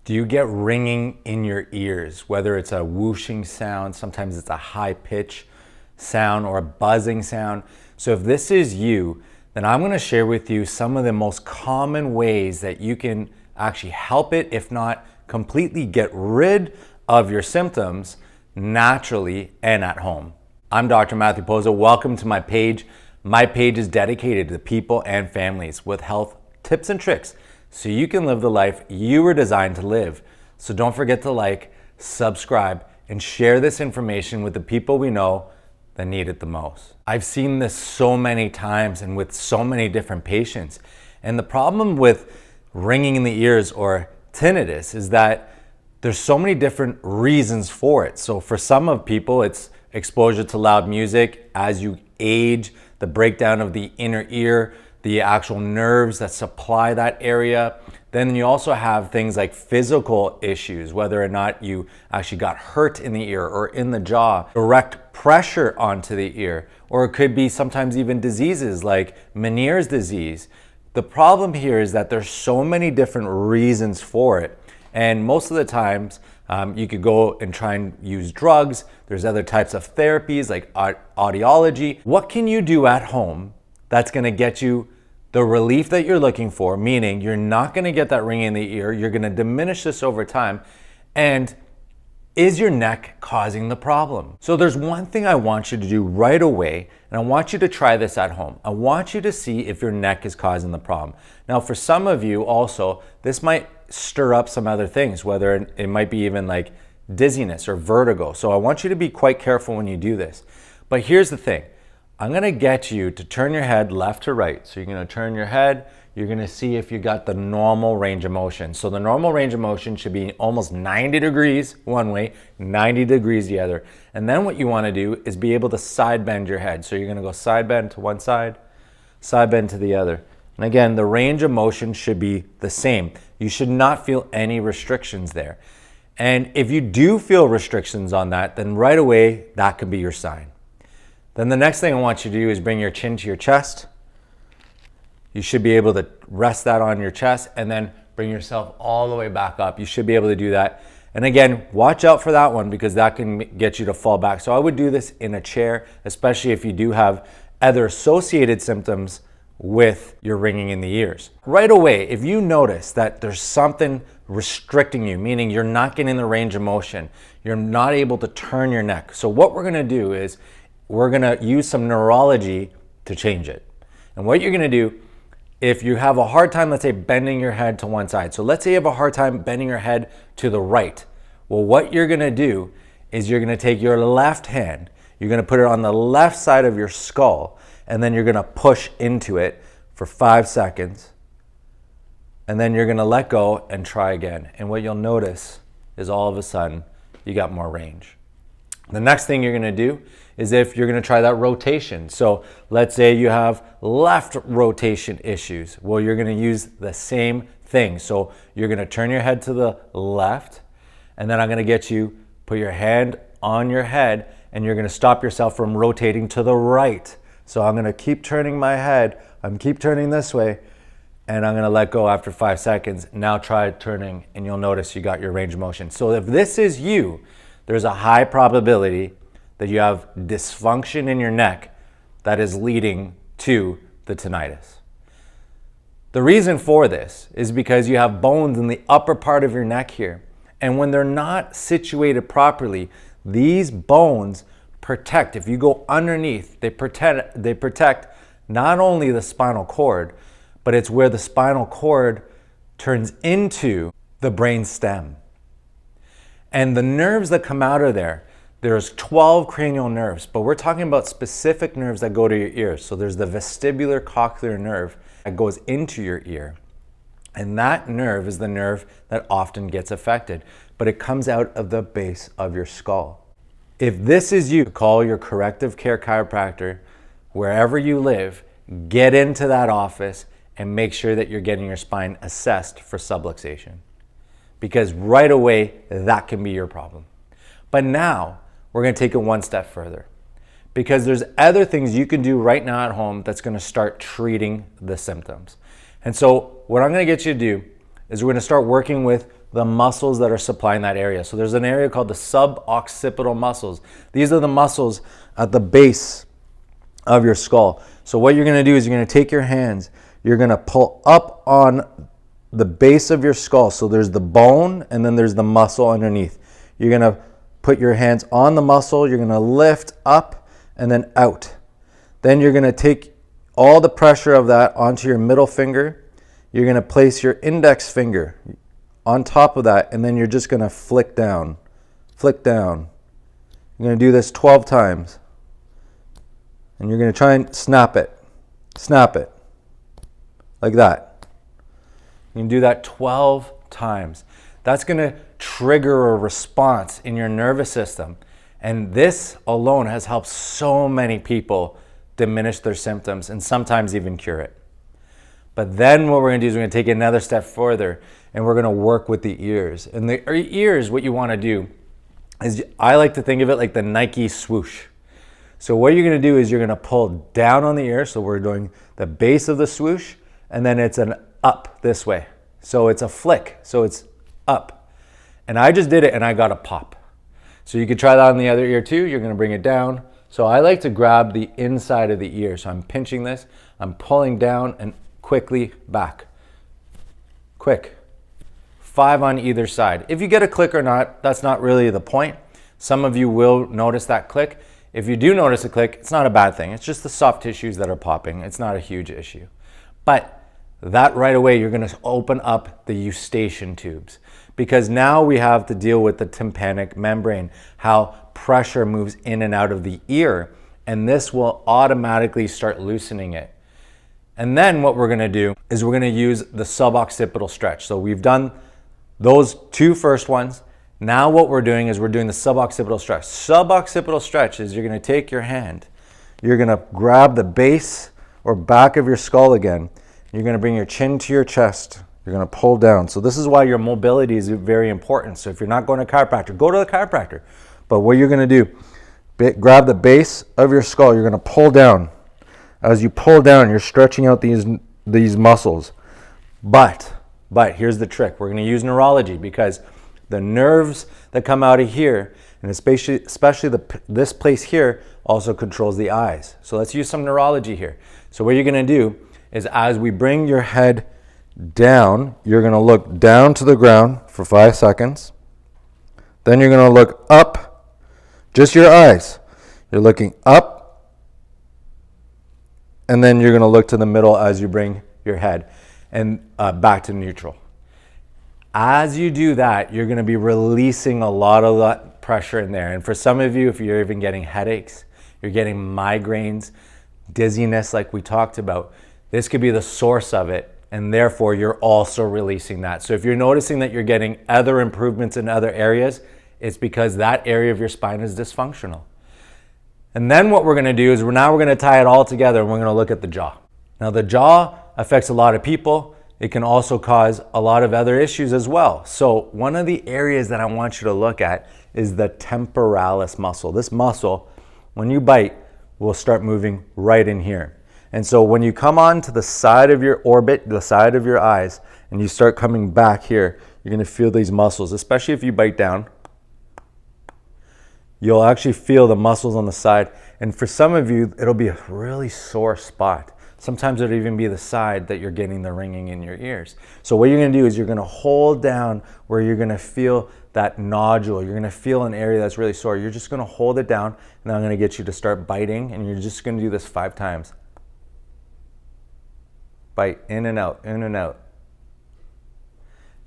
Do you get ringing in your ears, whether it's a whooshing sound, sometimes it's a high pitch sound or a buzzing sound? So if this is you, then I'm gonna share with you some of the most common ways that you can actually help it, if not completely get rid of your symptoms naturally and at home. I'm Dr. Matthew Posa. Welcome to my page. My page is dedicated to people and families with health tips and tricks so you can live the life you were designed to live. So don't forget to like, subscribe, and share this information with the people we know that need it the most. I've seen this so many times and with so many different patients. And the problem with ringing in the ears or tinnitus is that there's so many different reasons for it. So for some of people, it's exposure to loud music. As you age, the breakdown of the inner ear, the actual nerves that supply that area. Then you also have things like physical issues, whether or not you actually got hurt in the ear or in the jaw, direct pressure onto the ear, or it could be sometimes even diseases like Meniere's disease. The problem here is that there's so many different reasons for it. And most of the times you could go and try and use drugs. There's other types of therapies like audiology. What can you do at home that's gonna get you the relief that you're looking for, meaning you're not gonna get that ring in the ear, you're gonna diminish this over time, and is your neck causing the problem? So there's one thing I want you to do right away, and I want you to try this at home. I want you to see if your neck is causing the problem. Now for some of you also, this might stir up some other things, whether it might be even like dizziness or vertigo. So I want you to be quite careful when you do this. But here's the thing. I'm gonna get you to turn your head left to right. So you're gonna turn your head, you're gonna see if you got the normal range of motion. So the normal range of motion should be almost 90 degrees one way, 90 degrees the other. And then what you wanna do is be able to side bend your head. So you're gonna go side bend to one side bend to the other. And again, the range of motion should be the same. You should not feel any restrictions there. And if you do feel restrictions on that, then right away, that could be your sign. Then the next thing I want you to do is bring your chin to your chest. You should be able to rest that on your chest and then bring yourself all the way back up. You should be able to do that. And again, watch out for that one because that can get you to fall back. So I would do this in a chair, especially if you do have other associated symptoms with your ringing in the ears. Right away, if you notice that there's something restricting you, meaning you're not getting the range of motion, you're not able to turn your neck. So what we're gonna do is we're gonna use some neurology to change it. And what you're gonna do, if you have a hard time, let's say bending your head to one side. So let's say you have a hard time bending your head to the right. Well, what you're gonna do is you're gonna take your left hand, you're gonna put it on the left side of your skull, and then you're gonna push into it for 5 seconds. And then you're gonna let go and try again. And what you'll notice is all of a sudden, you got more range. The next thing you're gonna do is if you're gonna try that rotation. So let's say you have left rotation issues. Well, you're gonna use the same thing. So you're gonna turn your head to the left, and then I'm gonna get you, put your hand on your head, and you're gonna stop yourself from rotating to the right. So I'm gonna keep turning my head, keep turning this way, and I'm gonna let go after 5 seconds. Now try turning, and you'll notice you got your range of motion. So if this is you, there's a high probability that you have dysfunction in your neck that is leading to the tinnitus. The reason for this is because you have bones in the upper part of your neck here. And when they're not situated properly, these bones protect. If you go underneath, they protect not only the spinal cord, but it's where the spinal cord turns into the brain stem. And the nerves that come out of there, there's 12 cranial nerves, but we're talking about specific nerves that go to your ears. So there's the vestibular cochlear nerve that goes into your ear. And that nerve is the nerve that often gets affected, but it comes out of the base of your skull. If this is you, call your corrective care chiropractor wherever you live, get into that office and make sure that you're getting your spine assessed for subluxation. Because right away, that can be your problem. But now, we're gonna take it one step further. Because there's other things you can do right now at home that's gonna start treating the symptoms. And so what I'm gonna get you to do is we're gonna start working with the muscles that are supplying that area. So there's an area called the suboccipital muscles. These are the muscles at the base of your skull. So what you're going to do is you're going to take your hands, you're going to pull up on the base of your skull. So there's the bone and then there's the muscle underneath. You're going to put your hands on the muscle, you're going to lift up and then out. Then you're going to take all the pressure of that onto your middle finger. You're going to place your index finger on top of that, and then you're just going to flick down, flick down. You're going to do this 12 times. And you're going to try and snap it, like that. You can do that 12 times. That's going to trigger a response in your nervous system. And this alone has helped so many people diminish their symptoms and sometimes even cure it. But then what we're going to do is we're going to take it another step further, and we're going to work with the ears. And the ears, what you want to do is, I like to think of it like the Nike swoosh. So what you're going to do is you're going to pull down on the ear. So we're doing the base of the swoosh, and then it's an up this way. So it's a flick. So it's up. And I just did it and I got a pop. So you could try that on the other ear too. You're going to bring it down. So I like to grab the inside of the ear. So I'm pinching this, I'm pulling down and quickly back. Quick. 5 on either side. If you get a click or not, that's not really the point. Some of you will notice that click. If you do notice a click, it's not a bad thing. It's just the soft tissues that are popping. It's not a huge issue. But that right away, you're going to open up the eustachian tubes, because now we have to deal with the tympanic membrane, how pressure moves in and out of the ear, and this will automatically start loosening it. And then what we're going to do is we're going to use the suboccipital stretch. So we've done those 2 first ones. Now what we're doing is we're doing the suboccipital stretch. Suboccipital stretch is you're going to take your hand, you're going to grab the base or back of your skull again. You're going to bring your chin to your chest. You're going to pull down. So this is why your mobility is very important. So if you're not going to a chiropractor, go to the chiropractor. But what you're going to do, grab the base of your skull. You're going to pull down. As you pull down, you're stretching out these muscles. But here's the trick. We're going to use neurology, because the nerves that come out of here, and especially this place here, also controls the eyes. So let's use some neurology here. So what you're going to do is, as we bring your head down, you're going to look down to the ground for 5 seconds. Then you're going to look up, just your eyes. You're looking up, and then you're going to look to the middle as you bring your head and back to neutral. As you do that, you're going to be releasing a lot of that pressure in there. And for some of you, if you're even getting headaches, you're getting migraines, dizziness like we talked about, this could be the source of it, and therefore you're also releasing that. So if you're noticing that you're getting other improvements in other areas, it's because that area of your spine is dysfunctional. And then what we're going to do is we're going to tie it all together, and we're going to look at the jaw. Now the jaw affects a lot of people. It can also cause a lot of other issues as well. So one of the areas that I want you to look at is the temporalis muscle. This muscle, when you bite, will start moving right in here. And so when you come on to the side of your orbit, the side of your eyes, and you start coming back here, you're going to feel these muscles, especially if you bite down. You'll actually feel the muscles on the side. And for some of you, it'll be a really sore spot. Sometimes it'll even be the side that you're getting the ringing in your ears. So what you're going to do is you're going to hold down where you're going to feel that nodule. You're going to feel an area that's really sore. You're just going to hold it down, and then I'm going to get you to start biting, and you're just going to do this 5 times. Bite in and out, in and out.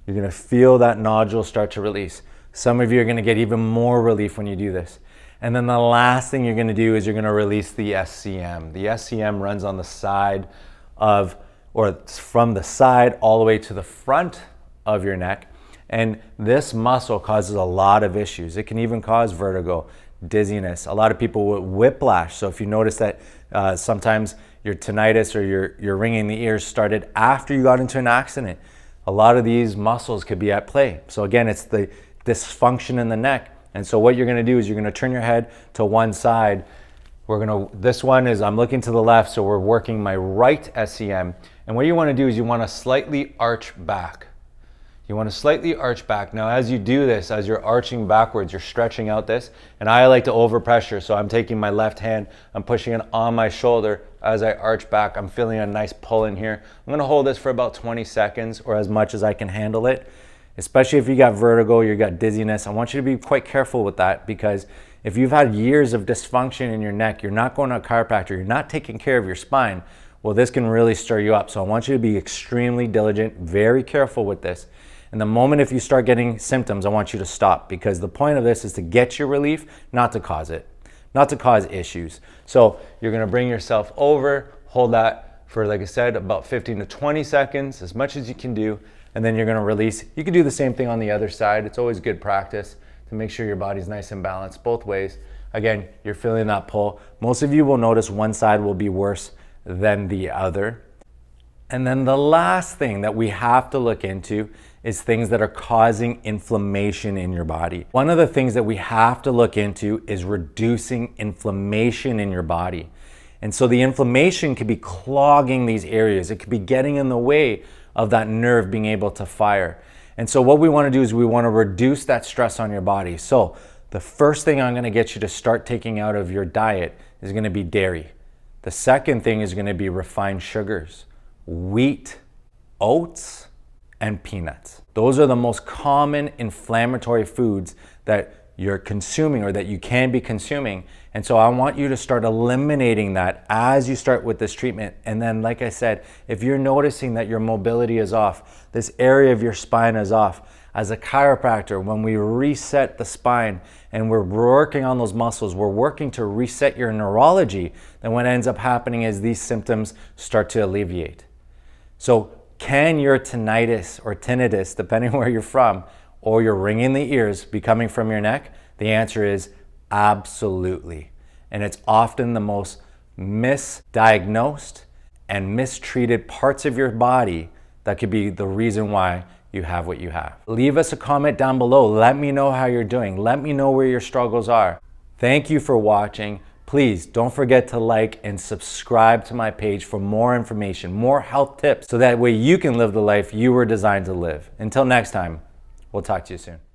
You're going to feel that nodule start to release. Some of you are going to get even more relief when you do this. And then the last thing you're going to do is you're going to release the SCM. The SCM runs on the side of, or from the side all the way to the front of your neck. And this muscle causes a lot of issues. It can even cause vertigo, dizziness. A lot of people with whiplash. So if you notice that sometimes your tinnitus or your ringing in the ears started after you got into an accident, a lot of these muscles could be at play. So again, it's the dysfunction in the neck. And so what you're going to do is you're going to turn your head to one side. This one is, I'm looking to the left, so we're working my right SCM. And what you want to do is you want to slightly arch back. You want to slightly arch back. Now, as you do this, as you're arching backwards, you're stretching out this. And I like to overpressure. So I'm taking my left hand, I'm pushing it on my shoulder as I arch back. I'm feeling a nice pull in here. I'm going to hold this for about 20 seconds or as much as I can handle it. Especially if you got vertigo, you got dizziness. I want you to be quite careful with that, because if you've had years of dysfunction in your neck, you're not going to a chiropractor, you're not taking care of your spine, well, this can really stir you up. So I want you to be extremely diligent, very careful with this. And the moment if you start getting symptoms, I want you to stop, because the point of this is to get your relief, not to cause it, not to cause issues. So you're gonna bring yourself over, hold that for, like I said, about 15 to 20 seconds, as much as you can do, and then you're gonna release. You can do the same thing on the other side. It's always good practice to make sure your body's nice and balanced both ways. Again, you're feeling that pull. Most of you will notice one side will be worse than the other. And then the last thing that we have to look into is things that are causing inflammation in your body. One of the things that we have to look into is reducing inflammation in your body. And so the inflammation could be clogging these areas. It could be getting in the way of that nerve being able to fire. And so what we want to do is we want to reduce that stress on your body. So the first thing I'm going to get you to start taking out of your diet is going to be dairy. The second thing is going to be refined sugars, wheat, oats, and peanuts. Those are the most common inflammatory foods that you're consuming or that you can be consuming. And so I want you to start eliminating that as you start with this treatment. And then, like I said, if you're noticing that your mobility is off, this area of your spine is off, as a chiropractor, when we reset the spine and we're working on those muscles, we're working to reset your neurology, then what ends up happening is these symptoms start to alleviate. So can your tinnitus or tinnitus, depending where you're from, or your ringing in the ears be coming from your neck? The answer is absolutely. And it's often the most misdiagnosed and mistreated parts of your body that could be the reason why you have what you have. Leave us a comment down below. Let me know how you're doing. Let me know where your struggles are. Thank you for watching. Please don't forget to like and subscribe to my page for more information, more health tips, so that way you can live the life you were designed to live. Until next time, we'll talk to you soon.